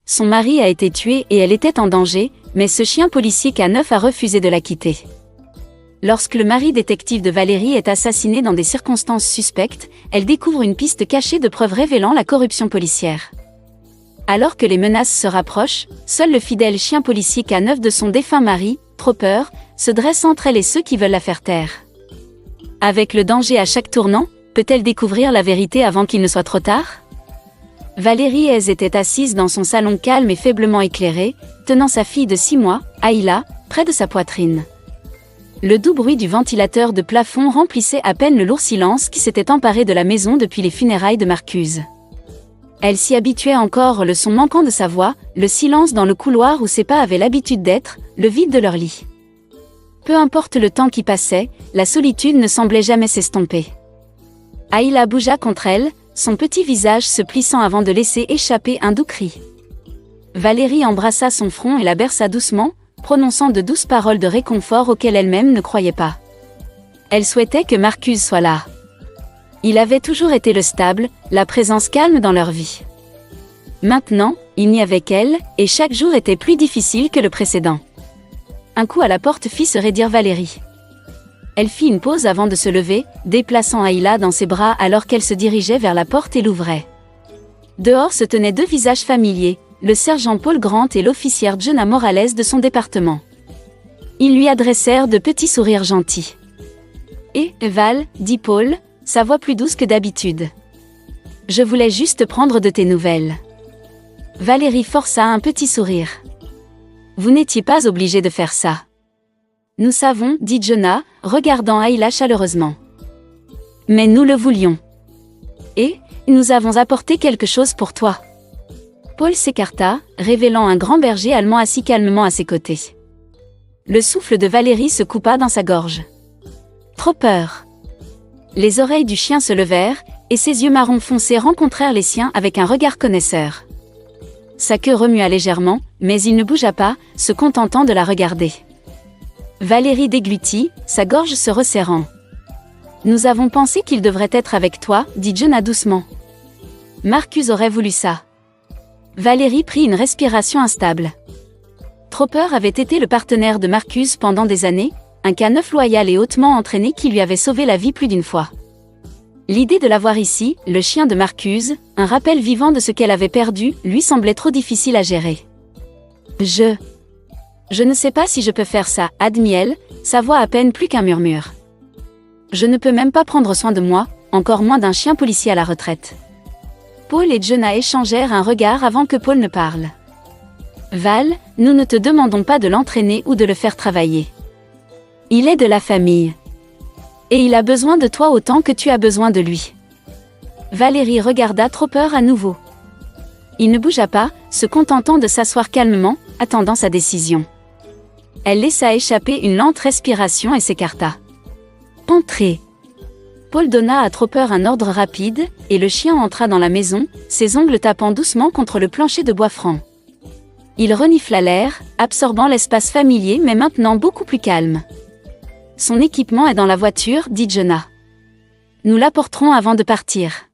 Son mari a été tué et elle était en danger, mais ce chien policier K9 a refusé de la quitter. Lorsque le mari détective de Valérie est assassiné dans des circonstances suspectes, elle découvre une piste cachée de preuves révélant la corruption policière. Alors que les menaces se rapprochent, seul le fidèle chien policier K9 de son défunt mari, Tropper, se dresse entre elle et ceux qui veulent la faire taire. Avec le danger à chaque tournant, peut-elle découvrir la vérité avant qu'il ne soit trop tard? Valérie Hez était assise dans son salon calme et faiblement éclairé, tenant sa fille de 6 mois, Ayla, près de sa poitrine. Le doux bruit du ventilateur de plafond remplissait à peine le lourd silence qui s'était emparé de la maison depuis les funérailles de Marcuse. Elle s'y habituait encore, le son manquant de sa voix, le silence dans le couloir où ses pas avaient l'habitude d'être, le vide de leur lit. Peu importe le temps qui passait, la solitude ne semblait jamais s'estomper. Ayla bougea contre elle, son petit visage se plissant avant de laisser échapper un doux cri. Valérie embrassa son front et la berça doucement, prononçant de douces paroles de réconfort auxquelles elle-même ne croyait pas. Elle souhaitait que Marcuse soit là. Il avait toujours été le stable, la présence calme dans leur vie. Maintenant, il n'y avait qu'elle, et chaque jour était plus difficile que le précédent. Un coup à la porte fit se raidir Valérie. Elle fit une pause avant de se lever, déplaçant Ayla dans ses bras alors qu'elle se dirigeait vers la porte et l'ouvrait. Dehors se tenaient 2 visages familiers, le sergent Paul Grant et l'officière Jenna Morales de son département. Ils lui adressèrent de petits sourires gentils. « Et, Val, dit Paul, sa voix plus douce que d'habitude. Je voulais juste prendre de tes nouvelles. » Valérie força un petit sourire. « Vous n'étiez pas obligé de faire ça. » « Nous savons, dit Jenna, regardant Ayla chaleureusement. « Mais nous le voulions. Et, nous avons apporté quelque chose pour toi. » Paul s'écarta, révélant un grand berger allemand assis calmement à ses côtés. Le souffle de Valérie se coupa dans sa gorge. Trop peur. Les oreilles du chien se levèrent, et ses yeux marron foncé rencontrèrent les siens avec un regard connaisseur. Sa queue remua légèrement, mais il ne bougea pas, se contentant de la regarder. Valérie déglutit, sa gorge se resserrant. « Nous avons pensé qu'il devrait être avec toi, dit Jenna doucement. Marcuse aurait voulu ça. » Valérie prit une respiration instable. Tropper avait été le partenaire de Marcuse pendant des années, un K9 loyal et hautement entraîné qui lui avait sauvé la vie plus d'une fois. L'idée de l'avoir ici, le chien de Marcuse, un rappel vivant de ce qu'elle avait perdu, lui semblait trop difficile à gérer. Je ne sais pas si je peux faire ça, admit-elle, sa voix à peine plus qu'un murmure. Je ne peux même pas prendre soin de moi, encore moins d'un chien policier à la retraite. Paul et Jenna échangèrent un regard avant que Paul ne parle. Val, nous ne te demandons pas de l'entraîner ou de le faire travailler. Il est de la famille. Et il a besoin de toi autant que tu as besoin de lui. Valérie regarda Tropper à nouveau. Il ne bougea pas, se contentant de s'asseoir calmement, attendant sa décision. Elle laissa échapper une lente respiration et s'écarta. « Entrez !» Paul donna à Tropper un ordre rapide, et le chien entra dans la maison, ses ongles tapant doucement contre le plancher de bois franc. Il renifla l'air, absorbant l'espace familier mais maintenant beaucoup plus calme. « Son équipement est dans la voiture, dit Jenna. Nous l'apporterons avant de partir.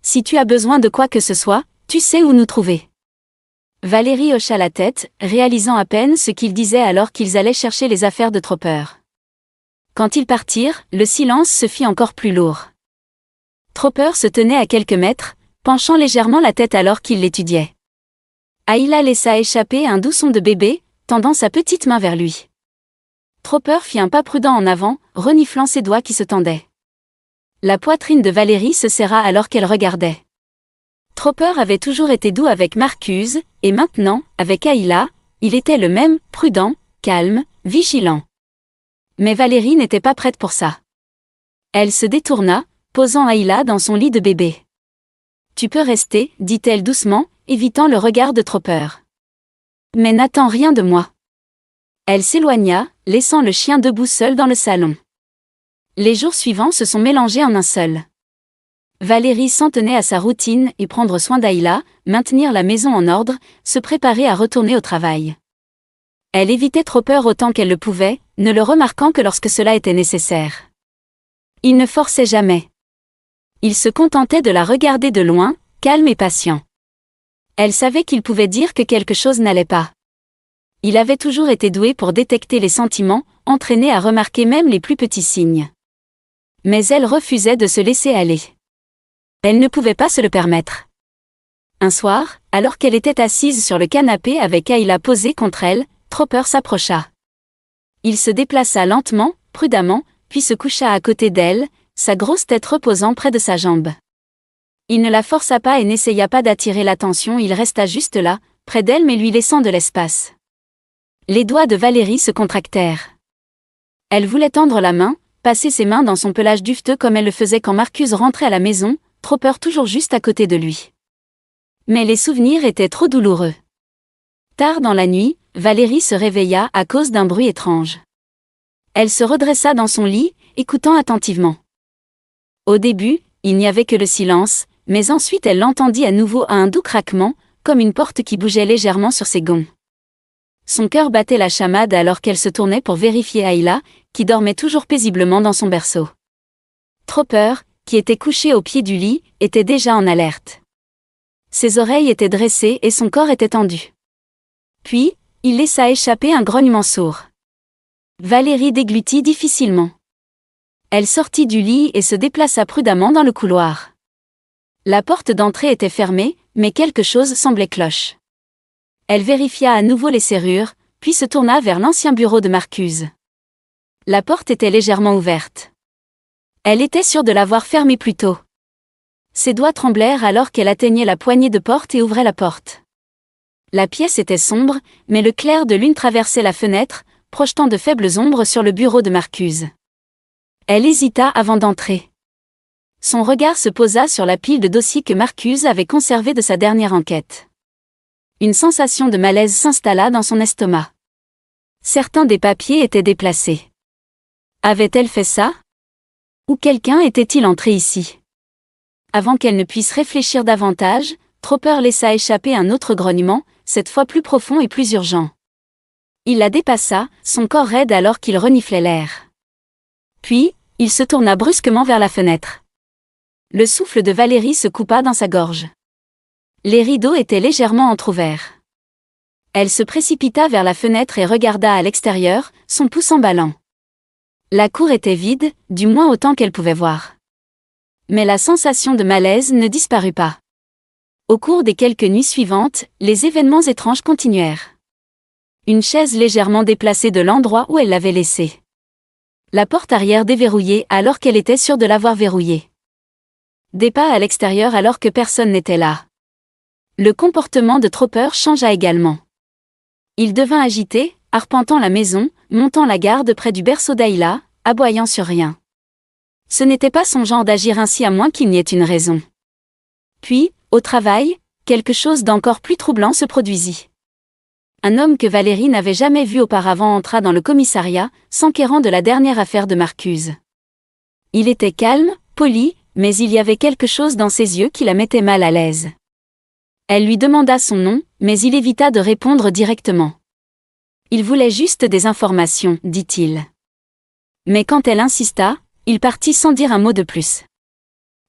Si tu as besoin de quoi que ce soit, tu sais où nous trouver. » Valérie hocha la tête, réalisant à peine ce qu'il disait alors qu'ils allaient chercher les affaires de Tropper. Quand ils partirent, le silence se fit encore plus lourd. Tropper se tenait à quelques mètres, penchant légèrement la tête alors qu'il l'étudiait. Ayla laissa échapper un doux son de bébé, tendant sa petite main vers lui. Tropper fit un pas prudent en avant, reniflant ses doigts qui se tendaient. La poitrine de Valérie se serra alors qu'elle regardait. Tropper avait toujours été doux avec Marcuse, et maintenant, avec Ayla, il était le même, prudent, calme, vigilant. Mais Valérie n'était pas prête pour ça. Elle se détourna, posant Ayla dans son lit de bébé. « Tu peux rester, dit-elle doucement, évitant le regard de Tropper. Mais n'attends rien de moi. » Elle s'éloigna, laissant le chien debout seul dans le salon. Les jours suivants se sont mélangés en un seul. Valérie s'en tenait à sa routine et prendre soin d'Ayla, maintenir la maison en ordre, se préparer à retourner au travail. Elle évitait Tropper autant qu'elle le pouvait, ne le remarquant que lorsque cela était nécessaire. Il ne forçait jamais. Il se contentait de la regarder de loin, calme et patient. Elle savait qu'il pouvait dire que quelque chose n'allait pas. Il avait toujours été doué pour détecter les sentiments, entraîné à remarquer même les plus petits signes. Mais elle refusait de se laisser aller. Elle ne pouvait pas se le permettre. Un soir, alors qu'elle était assise sur le canapé avec Ayla posée contre elle, Tropper s'approcha. Il se déplaça lentement, prudemment, puis se coucha à côté d'elle, sa grosse tête reposant près de sa jambe. Il ne la força pas et n'essaya pas d'attirer l'attention, il resta juste là, près d'elle mais lui laissant de l'espace. Les doigts de Valérie se contractèrent. Elle voulait tendre la main, passer ses mains dans son pelage duveteux comme elle le faisait quand Marcus rentrait à la maison, Tropper toujours juste à côté de lui. Mais les souvenirs étaient trop douloureux. Tard dans la nuit, Valérie se réveilla à cause d'un bruit étrange. Elle se redressa dans son lit, écoutant attentivement. Au début, il n'y avait que le silence, mais ensuite elle l'entendit à nouveau à un doux craquement, comme une porte qui bougeait légèrement sur ses gonds. Son cœur battait la chamade alors qu'elle se tournait pour vérifier Ayla, qui dormait toujours paisiblement dans son berceau. Tropper, qui était couché au pied du lit, était déjà en alerte. Ses oreilles étaient dressées et son corps était tendu. Puis, il laissa échapper un grognement sourd. Valérie déglutit difficilement. Elle sortit du lit et se déplaça prudemment dans le couloir. La porte d'entrée était fermée, mais quelque chose semblait cloche. Elle vérifia à nouveau les serrures, puis se tourna vers l'ancien bureau de Marcus. La porte était légèrement ouverte. Elle était sûre de l'avoir fermée plus tôt. Ses doigts tremblèrent alors qu'elle atteignait la poignée de porte et ouvrait la porte. La pièce était sombre, mais le clair de lune traversait la fenêtre, projetant de faibles ombres sur le bureau de Marcus. Elle hésita avant d'entrer. Son regard se posa sur la pile de dossiers que Marcus avait conservés de sa dernière enquête. Une sensation de malaise s'installa dans son estomac. Certains des papiers étaient déplacés. Avait-elle fait ça? Ou quelqu'un était-il entré ici? Avant qu'elle ne puisse réfléchir davantage, Tropper laissa échapper un autre grognement, cette fois plus profond et plus urgent. Il la dépassa, son corps raide alors qu'il reniflait l'air. Puis, il se tourna brusquement vers la fenêtre. Le souffle de Valérie se coupa dans sa gorge. Les rideaux étaient légèrement entr'ouverts. Elle se précipita vers la fenêtre et regarda à l'extérieur, son pouce en ballant. La cour était vide, du moins autant qu'elle pouvait voir. Mais la sensation de malaise ne disparut pas. Au cours des quelques nuits suivantes, les événements étranges continuèrent. Une chaise légèrement déplacée de l'endroit où elle l'avait laissée. La porte arrière déverrouillée alors qu'elle était sûre de l'avoir verrouillée. Des pas à l'extérieur alors que personne n'était là. Le comportement de Tropper changea également. Il devint agité, arpentant la maison, montant la garde près du berceau d'Ayla, aboyant sur rien. Ce n'était pas son genre d'agir ainsi à moins qu'il n'y ait une raison. Puis, au travail, quelque chose d'encore plus troublant se produisit. Un homme que Valérie n'avait jamais vu auparavant entra dans le commissariat, s'enquérant de la dernière affaire de Marcus. Il était calme, poli, mais il y avait quelque chose dans ses yeux qui la mettait mal à l'aise. Elle lui demanda son nom, mais il évita de répondre directement. Il voulait juste des informations, dit-il. Mais quand elle insista, il partit sans dire un mot de plus.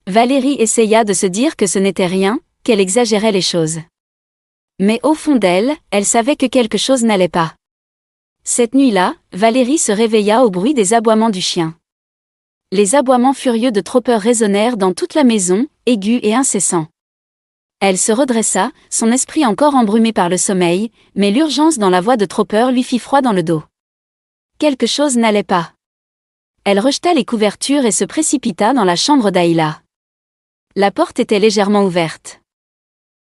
Valérie essaya de se dire que ce n'était rien, qu'elle exagérait les choses. Mais au fond d'elle, elle savait que quelque chose n'allait pas. Cette nuit-là, Valérie se réveilla au bruit des aboiements du chien. Les aboiements furieux de Tropper résonnèrent dans toute la maison, aigus et incessants. Elle se redressa, son esprit encore embrumé par le sommeil, mais l'urgence dans la voix de Tropper lui fit froid dans le dos. Quelque chose n'allait pas. Elle rejeta les couvertures et se précipita dans la chambre d'Ayla. La porte était légèrement ouverte.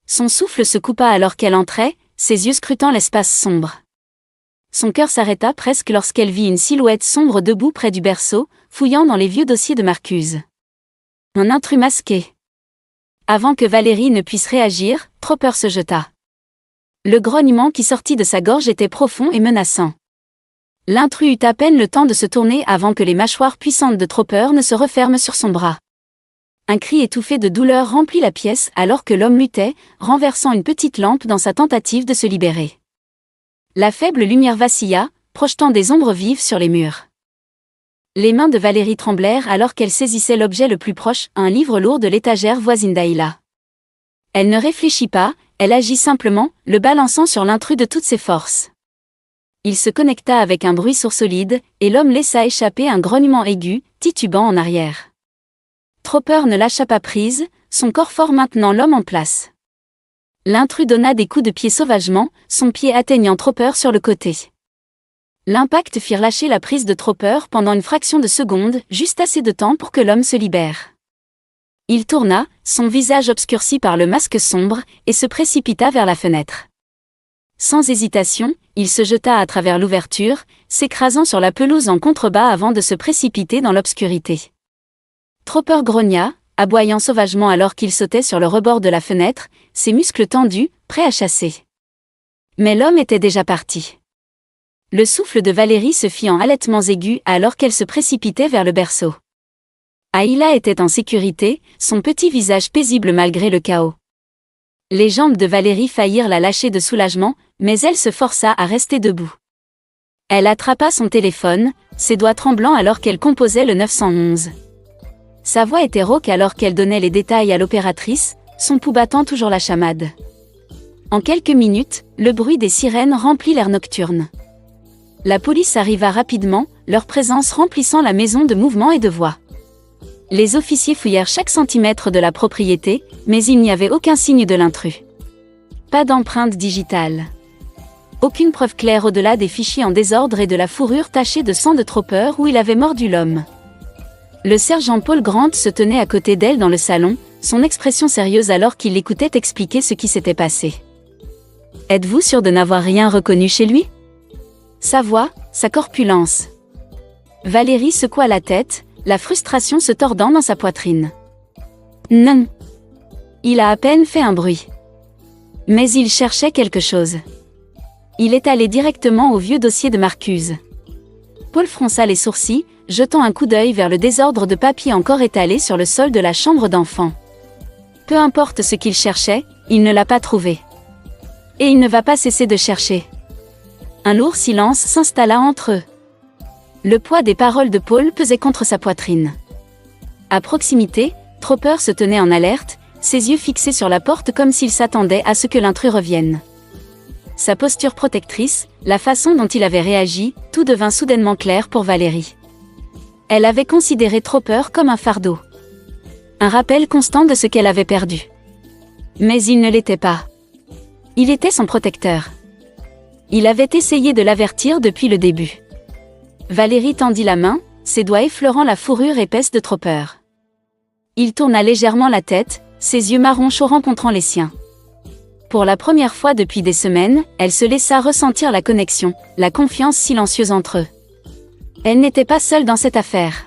Son souffle se coupa alors qu'elle entrait, ses yeux scrutant l'espace sombre. Son cœur s'arrêta presque lorsqu'elle vit une silhouette sombre debout près du berceau, fouillant dans les vieux dossiers de Marcus. Un intrus masqué. Avant que Valérie ne puisse réagir, Tropper se jeta. Le grognement qui sortit de sa gorge était profond et menaçant. L'intrus eut à peine le temps de se tourner avant que les mâchoires puissantes de Tropper ne se referment sur son bras. Un cri étouffé de douleur remplit la pièce alors que l'homme luttait, renversant une petite lampe dans sa tentative de se libérer. La faible lumière vacilla, projetant des ombres vives sur les murs. Les mains de Valérie tremblèrent alors qu'elle saisissait l'objet le plus proche, un livre lourd de l'étagère voisine d'Ayla. Elle ne réfléchit pas, elle agit simplement, le balançant sur l'intrus de toutes ses forces. Il se connecta avec un bruit sourd solide, et l'homme laissa échapper un grognement aigu, titubant en arrière. Tropper ne lâcha pas prise, son corps fort maintenant l'homme en place. L'intrus donna des coups de pied sauvagement, son pied atteignant Tropper sur le côté. L'impact fit lâcher la prise de Tropper pendant une fraction de seconde, juste assez de temps pour que l'homme se libère. Il tourna, son visage obscurci par le masque sombre, et se précipita vers la fenêtre. Sans hésitation, il se jeta à travers l'ouverture, s'écrasant sur la pelouse en contrebas avant de se précipiter dans l'obscurité. Tropper grogna, aboyant sauvagement alors qu'il sautait sur le rebord de la fenêtre, ses muscles tendus, prêts à chasser. Mais l'homme était déjà parti. Le souffle de Valérie se fit en halètements aigus alors qu'elle se précipitait vers le berceau. Ayla était en sécurité, son petit visage paisible malgré le chaos. Les jambes de Valérie faillirent la lâcher de soulagement, mais elle se força à rester debout. Elle attrapa son téléphone, ses doigts tremblants alors qu'elle composait le 911. Sa voix était rauque alors qu'elle donnait les détails à l'opératrice, son pouls battant toujours la chamade. En quelques minutes, le bruit des sirènes remplit l'air nocturne. La police arriva rapidement, leur présence remplissant la maison de mouvements et de voix. Les officiers fouillèrent chaque centimètre de la propriété, mais il n'y avait aucun signe de l'intrus. Pas d'empreinte digitale. Aucune preuve claire au-delà des fichiers en désordre et de la fourrure tachée de sang de Tropper où il avait mordu l'homme. Le sergent Paul Grant se tenait à côté d'elle dans le salon, son expression sérieuse alors qu'il l'écoutait expliquer ce qui s'était passé. « Êtes-vous sûr de n'avoir rien reconnu chez lui ?» Sa voix, sa corpulence. Valérie secoua la tête, la frustration se tordant dans sa poitrine. Non. Il a à peine fait un bruit. Mais il cherchait quelque chose. Il est allé directement au vieux dossier de Marcuse. Paul fronça les sourcils, jetant un coup d'œil vers le désordre de papier encore étalé sur le sol de la chambre d'enfant. Peu importe ce qu'il cherchait, il ne l'a pas trouvé. Et il ne va pas cesser de chercher. Un lourd silence s'installa entre eux. Le poids des paroles de Paul pesait contre sa poitrine. À proximité, Tropper se tenait en alerte, ses yeux fixés sur la porte comme s'il s'attendait à ce que l'intrus revienne. Sa posture protectrice, la façon dont il avait réagi, tout devint soudainement clair pour Valérie. Elle avait considéré Tropper comme un fardeau. Un rappel constant de ce qu'elle avait perdu. Mais il ne l'était pas. Il était son protecteur. Il avait essayé de l'avertir depuis le début. Valérie tendit la main, ses doigts effleurant la fourrure épaisse de Tropper. Il tourna légèrement la tête, ses yeux marron chaud rencontrant les siens. Pour la première fois depuis des semaines, elle se laissa ressentir la connexion, la confiance silencieuse entre eux. Elle n'était pas seule dans cette affaire.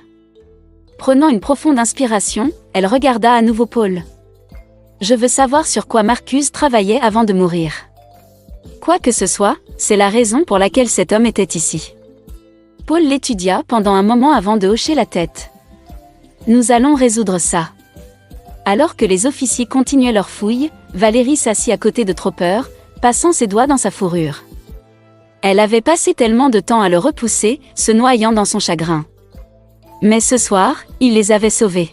Prenant une profonde inspiration, elle regarda à nouveau Paul. « Je veux savoir sur quoi Marcuse travaillait avant de mourir. Quoi que ce soit, c'est la raison pour laquelle cet homme était ici. » Paul l'étudia pendant un moment avant de hocher la tête. « Nous allons résoudre ça. » Alors que les officiers continuaient leur fouille, Valérie s'assit à côté de Tropper, passant ses doigts dans sa fourrure. Elle avait passé tellement de temps à le repousser, se noyant dans son chagrin. Mais ce soir, il les avait sauvés.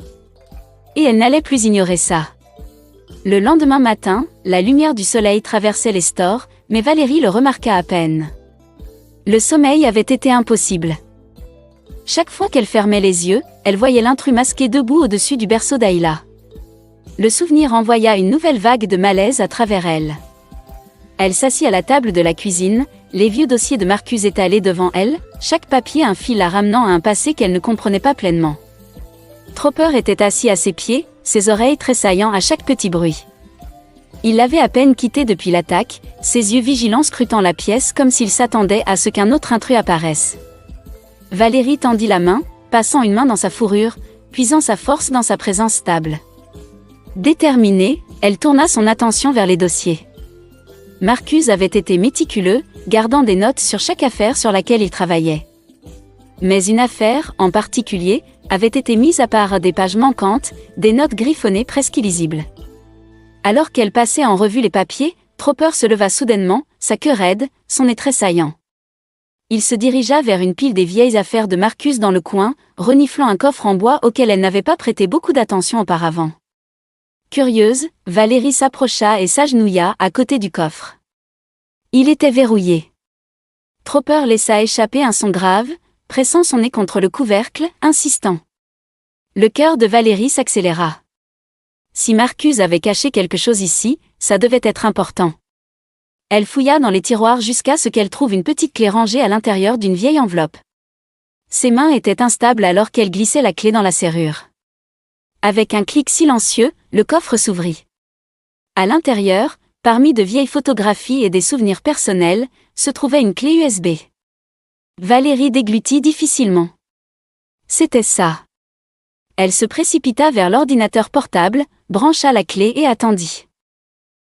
Et elle n'allait plus ignorer ça. Le lendemain matin, la lumière du soleil traversait les stores, mais Valérie le remarqua à peine. Le sommeil avait été impossible. Chaque fois qu'elle fermait les yeux, elle voyait l'intrus masqué debout au-dessus du berceau d'Ayla. Le souvenir envoya une nouvelle vague de malaise à travers elle. Elle s'assit à la table de la cuisine, les vieux dossiers de Marcuse étalés devant elle, chaque papier un fil la ramenant à un passé qu'elle ne comprenait pas pleinement. Tropper était assis à ses pieds, ses oreilles tressaillant à chaque petit bruit. Il l'avait à peine quitté depuis l'attaque, ses yeux vigilants scrutant la pièce comme s'il s'attendait à ce qu'un autre intrus apparaisse. Valérie tendit la main, passant une main dans sa fourrure, puisant sa force dans sa présence stable. Déterminée, elle tourna son attention vers les dossiers. Marcuse avait été méticuleux, gardant des notes sur chaque affaire sur laquelle il travaillait. Mais une affaire, en particulier, avait été mise à part des pages manquantes, des notes griffonnées presque illisibles. Alors qu'elle passait en revue les papiers, Tropper se leva soudainement, sa queue raide, son nez tressaillant. Il se dirigea vers une pile des vieilles affaires de Marcuse dans le coin, reniflant un coffre en bois auquel elle n'avait pas prêté beaucoup d'attention auparavant. Curieuse, Valérie s'approcha et s'agenouilla à côté du coffre. Il était verrouillé. Tropper laissa échapper un son grave, pressant son nez contre le couvercle, insistant. Le cœur de Valérie s'accéléra. Si Marcuse avait caché quelque chose ici, ça devait être important. Elle fouilla dans les tiroirs jusqu'à ce qu'elle trouve une petite clé rangée à l'intérieur d'une vieille enveloppe. Ses mains étaient instables alors qu'elle glissait la clé dans la serrure. Avec un clic silencieux, le coffre s'ouvrit. À l'intérieur, parmi de vieilles photographies et des souvenirs personnels, se trouvait une clé USB. Valérie déglutit difficilement. C'était ça. Elle se précipita vers l'ordinateur portable, brancha la clé et attendit.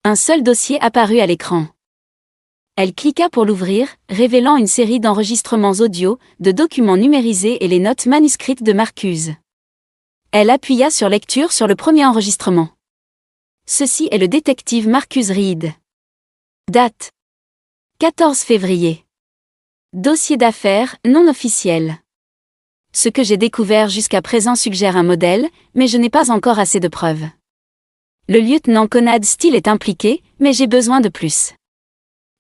Un seul dossier apparut à l'écran. Elle cliqua pour l'ouvrir, révélant une série d'enregistrements audio, de documents numérisés et les notes manuscrites de Marcuse. Elle appuya sur lecture sur le premier enregistrement. Ceci est le détective Marcuse Reed. Date. 14 février. Dossier d'affaires non officiel. Ce que j'ai découvert jusqu'à présent suggère un modèle, mais je n'ai pas encore assez de preuves. Le lieutenant Conrad Steele est impliqué, mais j'ai besoin de plus.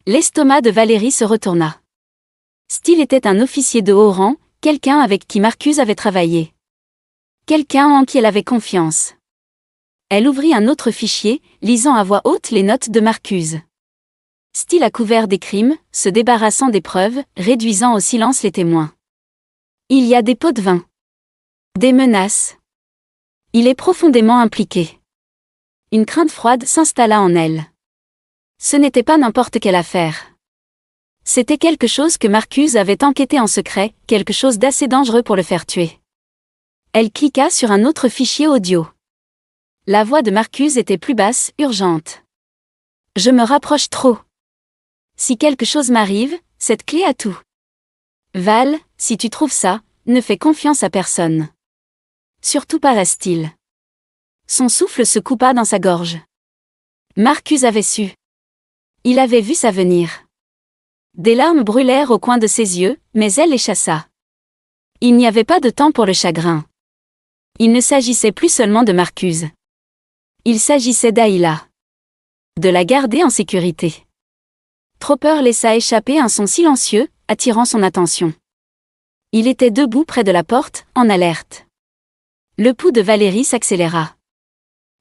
L'estomac de Valérie se retourna. Steele était un officier de haut rang, quelqu'un avec qui Marcuse avait travaillé. Quelqu'un en qui elle avait confiance. Elle ouvrit un autre fichier, lisant à voix haute les notes de Marcuse. Steele a couvert des crimes, se débarrassant des preuves, réduisant au silence les témoins. Il y a des pots de vin. Des menaces. Il est profondément impliqué. Une crainte froide s'installa en elle. Ce n'était pas n'importe quelle affaire. C'était quelque chose que Marcuse avait enquêté en secret, quelque chose d'assez dangereux pour le faire tuer. Elle cliqua sur un autre fichier audio. La voix de Marcuse était plus basse, urgente. Je me rapproche trop. Si quelque chose m'arrive, cette clé a tout. Val, si tu trouves ça, ne fais confiance à personne. Surtout pas à Steele. Son souffle se coupa dans sa gorge. Marcuse avait su. Il avait vu ça venir. Des larmes brûlèrent au coin de ses yeux, mais elle les chassa. Il n'y avait pas de temps pour le chagrin. Il ne s'agissait plus seulement de Marcuse. Il s'agissait d'Ayla. De la garder en sécurité. Tropper laissa échapper un son silencieux, attirant son attention. Il était debout près de la porte, en alerte. Le pouls de Valérie s'accéléra.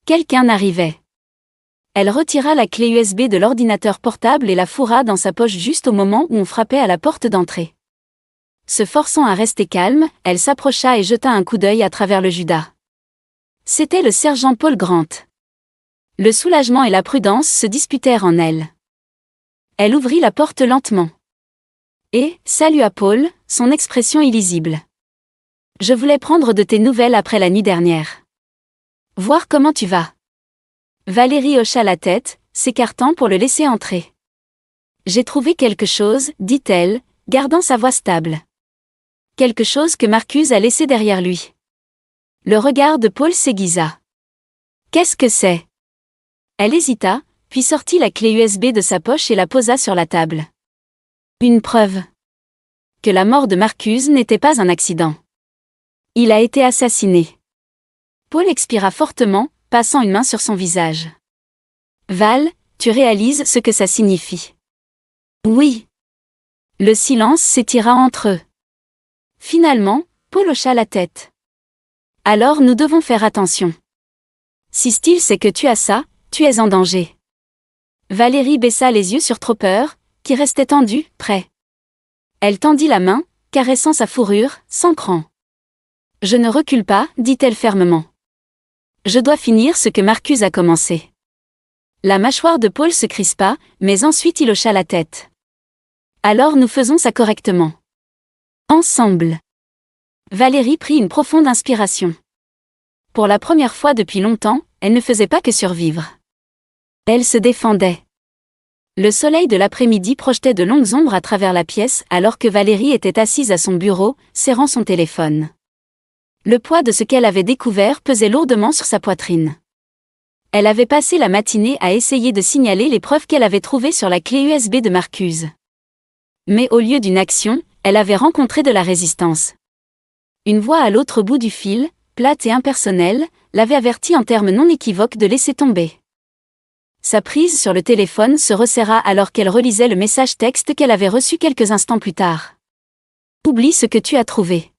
Quelqu'un arrivait. Elle retira la clé USB de l'ordinateur portable et la fourra dans sa poche juste au moment où on frappait à la porte d'entrée. Se forçant à rester calme, elle s'approcha et jeta un coup d'œil à travers le judas. C'était le sergent Paul Grant. Le soulagement et la prudence se disputèrent en elle. Elle ouvrit la porte lentement. Et salua Paul, son expression illisible. Je voulais prendre de tes nouvelles après la nuit dernière. Voir comment tu vas. Valérie hocha la tête, s'écartant pour le laisser entrer. J'ai trouvé quelque chose, dit-elle, gardant sa voix stable. Quelque chose que Marcuse a laissé derrière lui. Le regard de Paul s'aiguisa. Qu'est-ce que c'est? Elle hésita, puis sortit la clé USB de sa poche et la posa sur la table. Une preuve. Que la mort de Marcuse n'était pas un accident. Il a été assassiné. Paul expira fortement, passant une main sur son visage. Val, tu réalises ce que ça signifie? Oui. Le silence s'étira entre eux. Finalement, Paul hocha la tête. Alors nous devons faire attention. Si Steele sait que tu as ça, tu es en danger. Valérie baissa les yeux sur Tropper, qui restait tendu, prêt. Elle tendit la main, caressant sa fourrure, sans cran. Je ne recule pas, dit-elle fermement. Je dois finir ce que Marcuse a commencé. La mâchoire de Paul se crispa, mais ensuite il hocha la tête. Alors nous faisons ça correctement. Ensemble. Valérie prit une profonde inspiration. Pour la première fois depuis longtemps, elle ne faisait pas que survivre. Elle se défendait. Le soleil de l'après-midi projetait de longues ombres à travers la pièce alors que Valérie était assise à son bureau, serrant son téléphone. Le poids de ce qu'elle avait découvert pesait lourdement sur sa poitrine. Elle avait passé la matinée à essayer de signaler les preuves qu'elle avait trouvées sur la clé USB de Marcuse. Mais au lieu d'une action, elle avait rencontré de la résistance. Une voix à l'autre bout du fil, plate et impersonnelle, l'avait averti en termes non équivoques de laisser tomber. Sa prise sur le téléphone se resserra alors qu'elle relisait le message texte qu'elle avait reçu quelques instants plus tard. « Oublie ce que tu as trouvé.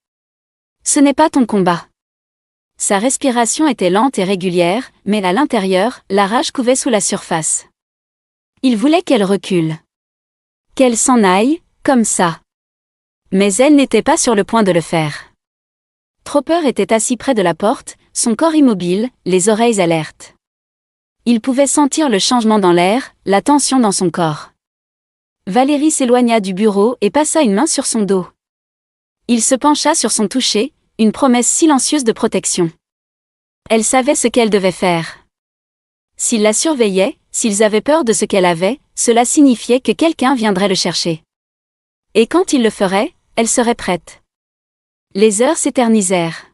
Ce n'est pas ton combat. » Sa respiration était lente et régulière, mais à l'intérieur, la rage couvait sous la surface. Il voulait qu'elle recule. Qu'elle s'en aille, comme ça. Mais elle n'était pas sur le point de le faire. Tropper était assis près de la porte, son corps immobile, les oreilles alertes. Il pouvait sentir le changement dans l'air, la tension dans son corps. Valérie s'éloigna du bureau et passa une main sur son dos. Il se pencha sur son toucher, une promesse silencieuse de protection. Elle savait ce qu'elle devait faire. S'il la surveillait, s'ils avaient peur de ce qu'elle avait, cela signifiait que quelqu'un viendrait le chercher. Et quand il le ferait, elle serait prête. Les heures s'éternisèrent.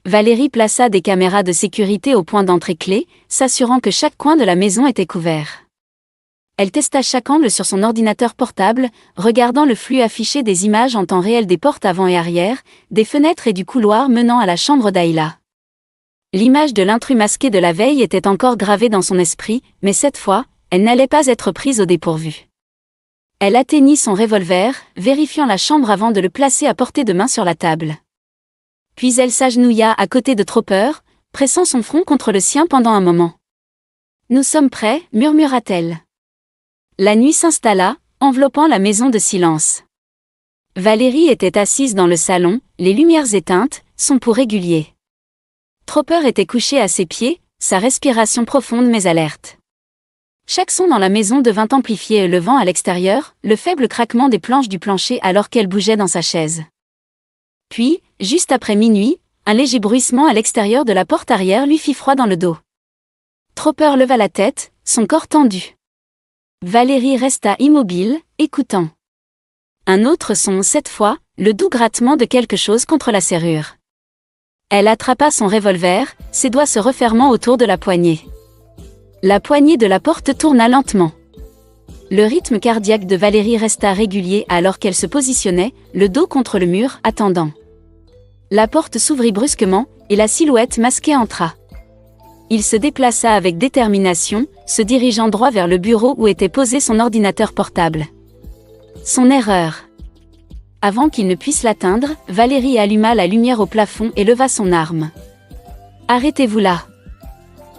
Valérie plaça des caméras de sécurité au point d'entrée clé, s'assurant que chaque coin de la maison était couvert. Elle testa chaque angle sur son ordinateur portable, regardant le flux affiché des images en temps réel des portes avant et arrière, des fenêtres et du couloir menant à la chambre d'Ayla. L'image de l'intrus masqué de la veille était encore gravée dans son esprit, mais cette fois, elle n'allait pas être prise au dépourvu. Elle atteignit son revolver, vérifiant la chambre avant de le placer à portée de main sur la table. Puis elle s'agenouilla à côté de Tropper, pressant son front contre le sien pendant un moment. « Nous sommes prêts » murmura-t-elle. La nuit s'installa, enveloppant la maison de silence. Valérie était assise dans le salon, les lumières éteintes, son pouls régulier. Tropper était couché à ses pieds, sa respiration profonde mais alerte. Chaque son dans la maison devint amplifié, le vent à l'extérieur, le faible craquement des planches du plancher alors qu'elle bougeait dans sa chaise. Puis, juste après minuit, un léger bruissement à l'extérieur de la porte arrière lui fit froid dans le dos. Tropper leva la tête, son corps tendu. Valérie resta immobile, écoutant. Un autre son cette fois, le doux grattement de quelque chose contre la serrure. Elle attrapa son revolver, ses doigts se refermant autour de la poignée. La poignée de la porte tourna lentement. Le rythme cardiaque de Valérie resta régulier alors qu'elle se positionnait, le dos contre le mur, attendant. La porte s'ouvrit brusquement, et la silhouette masquée entra. Il se déplaça avec détermination, se dirigeant droit vers le bureau où était posé son ordinateur portable. Son erreur. Avant qu'il ne puisse l'atteindre, Valérie alluma la lumière au plafond et leva son arme. « Arrêtez-vous là !»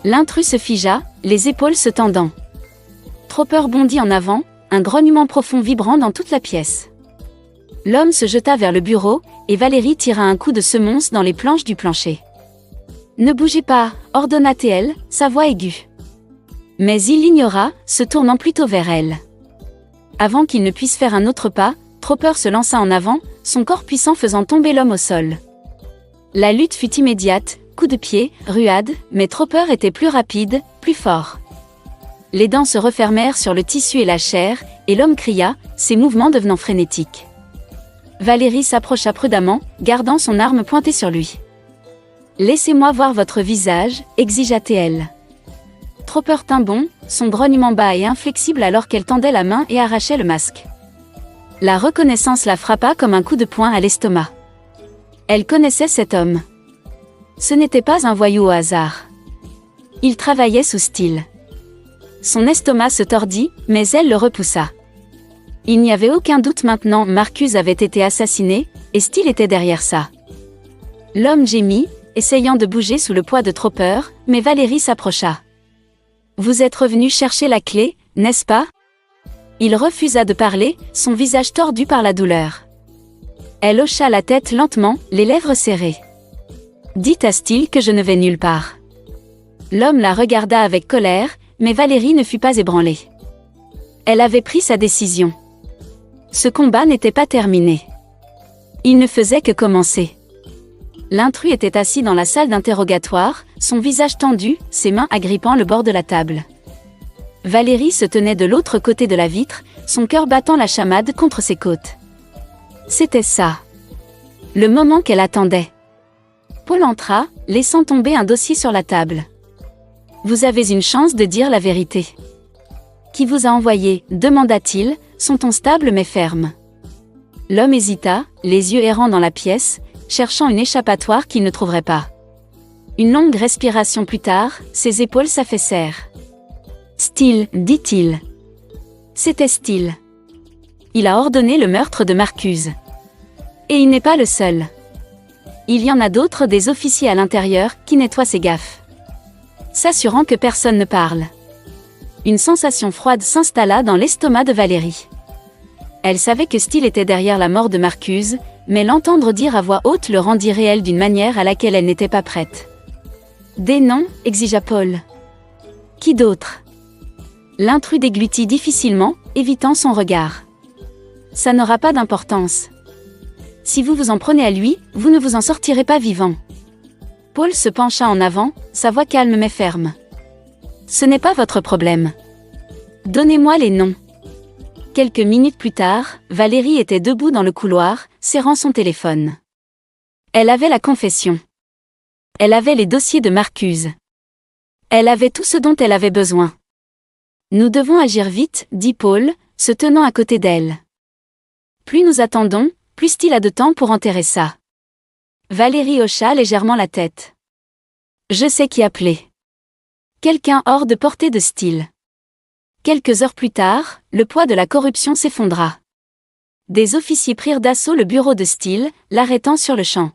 L'intrus se figea, les épaules se tendant. Tropper bondit en avant, un grognement profond vibrant dans toute la pièce. L'homme se jeta vers le bureau, et Valérie tira un coup de semonce dans les planches du plancher. « Ne bougez pas » ordonna-t-elle, sa voix aiguë. Mais il l'ignora, se tournant plutôt vers elle. Avant qu'il ne puisse faire un autre pas, Tropper se lança en avant, son corps puissant faisant tomber l'homme au sol. La lutte fut immédiate, coup de pied, ruade, mais Tropper était plus rapide, plus fort. Les dents se refermèrent sur le tissu et la chair, et l'homme cria, ses mouvements devenant frénétiques. Valérie s'approcha prudemment, gardant son arme pointée sur lui. « Laissez-moi voir votre visage » exigea-t-elle. Tropper tint bon, son grognement bas et inflexible alors qu'elle tendait la main et arrachait le masque. La reconnaissance la frappa comme un coup de poing à l'estomac. Elle connaissait cet homme. Ce n'était pas un voyou au hasard. Il travaillait sous Steele. Son estomac se tordit, mais elle le repoussa. Il n'y avait aucun doute maintenant, Marcus avait été assassiné, et Steele était derrière ça. L'homme gémit, essayant de bouger sous le poids de Tropper, mais Valérie s'approcha. « Vous êtes revenu chercher la clé, n'est-ce pas ?» Il refusa de parler, son visage tordu par la douleur. Elle hocha la tête lentement, les lèvres serrées. « Dites à Steele que je ne vais nulle part. » L'homme la regarda avec colère, mais Valérie ne fut pas ébranlée. Elle avait pris sa décision. Ce combat n'était pas terminé. Il ne faisait que commencer. L'intrus était assis dans la salle d'interrogatoire, son visage tendu, ses mains agrippant le bord de la table. Valérie se tenait de l'autre côté de la vitre, son cœur battant la chamade contre ses côtes. C'était ça. Le moment qu'elle attendait. Paul entra, laissant tomber un dossier sur la table. « Vous avez une chance de dire la vérité. »« Qui vous a envoyé ?» demanda-t-il, son ton stable mais ferme. L'homme hésita, les yeux errants dans la pièce, cherchant une échappatoire qu'il ne trouverait pas. Une longue respiration plus tard, ses épaules s'affaissèrent. « Steele, dit-il. » C'était Steele. Il a ordonné le meurtre de Marcuse. Et il n'est pas le seul. Il y en a d'autres, des officiers à l'intérieur, qui nettoient ses gaffes, s'assurant que personne ne parle. Une sensation froide s'installa dans l'estomac de Valérie. Elle savait que Steele était derrière la mort de Marcuse, mais l'entendre dire à voix haute le rendit réel d'une manière à laquelle elle n'était pas prête. « Des noms » exigea Paul. « Qui d'autre » L'intrus déglutit difficilement, évitant son regard. « Ça n'aura pas d'importance. Si vous vous en prenez à lui, vous ne vous en sortirez pas vivant. » Paul se pencha en avant, sa voix calme mais ferme. « Ce n'est pas votre problème. Donnez-moi les noms. » Quelques minutes plus tard, Valérie était debout dans le couloir, serrant son téléphone. Elle avait la confession. Elle avait les dossiers de Marcuse. Elle avait tout ce dont elle avait besoin. « Nous devons agir vite, » dit Paul, se tenant à côté d'elle. « Plus nous attendons, plus Steele a de temps pour enterrer ça. » Valérie hocha légèrement la tête. « Je sais qui appeler. » Quelqu'un hors de portée de Steele. Quelques heures plus tard, le poids de la corruption s'effondra. Des officiers prirent d'assaut le bureau de Steele, l'arrêtant sur le champ.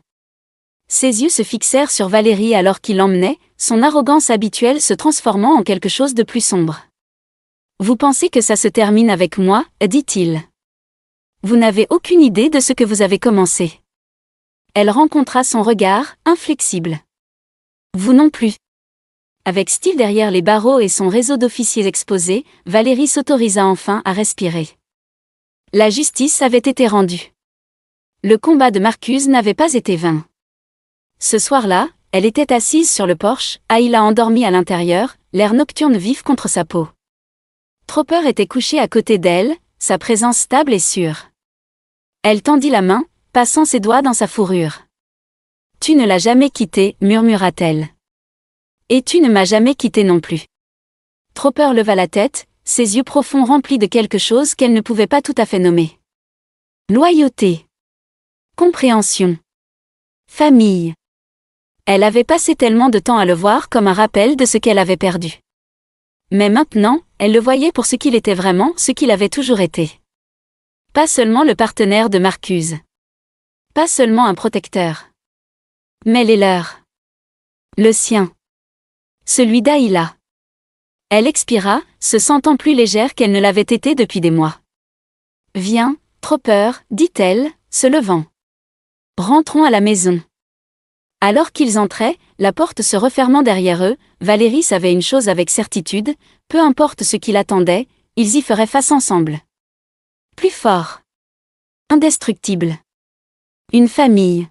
Ses yeux se fixèrent sur Valérie alors qu'il l'emmenait, son arrogance habituelle se transformant en quelque chose de plus sombre. « Vous pensez que ça se termine avec moi ?» dit-il. « Vous n'avez aucune idée de ce que vous avez commencé. » Elle rencontra son regard, inflexible. « Vous non plus. » Avec Steele derrière les barreaux et son réseau d'officiers exposés, Valérie s'autorisa enfin à respirer. La justice avait été rendue. Le combat de Marcuse n'avait pas été vain. Ce soir-là, elle était assise sur le porche, Ayla endormie à l'intérieur, l'air nocturne vif contre sa peau. Tropper était couché à côté d'elle, sa présence stable et sûre. Elle tendit la main, passant ses doigts dans sa fourrure. « Tu ne l'as jamais quitté, » murmura-t-elle. « Et tu ne m'as jamais quitté non plus. » Tropper leva la tête, ses yeux profonds remplis de quelque chose qu'elle ne pouvait pas tout à fait nommer. Loyauté. Compréhension. Famille. Elle avait passé tellement de temps à le voir comme un rappel de ce qu'elle avait perdu. Mais maintenant, elle le voyait pour ce qu'il était vraiment, ce qu'il avait toujours été. Pas seulement le partenaire de Marcuse. Pas seulement un protecteur. Mais les leurs. Le sien. Celui d'Ayla. Elle expira, se sentant plus légère qu'elle ne l'avait été depuis des mois. « Viens, Tropper, » dit-elle, se levant. « Rentrons à la maison. » Alors qu'ils entraient, la porte se refermant derrière eux, Valérie savait une chose avec certitude, peu importe ce qui l'attendait, ils y feraient face ensemble. Plus fort. Indestructible. Une famille.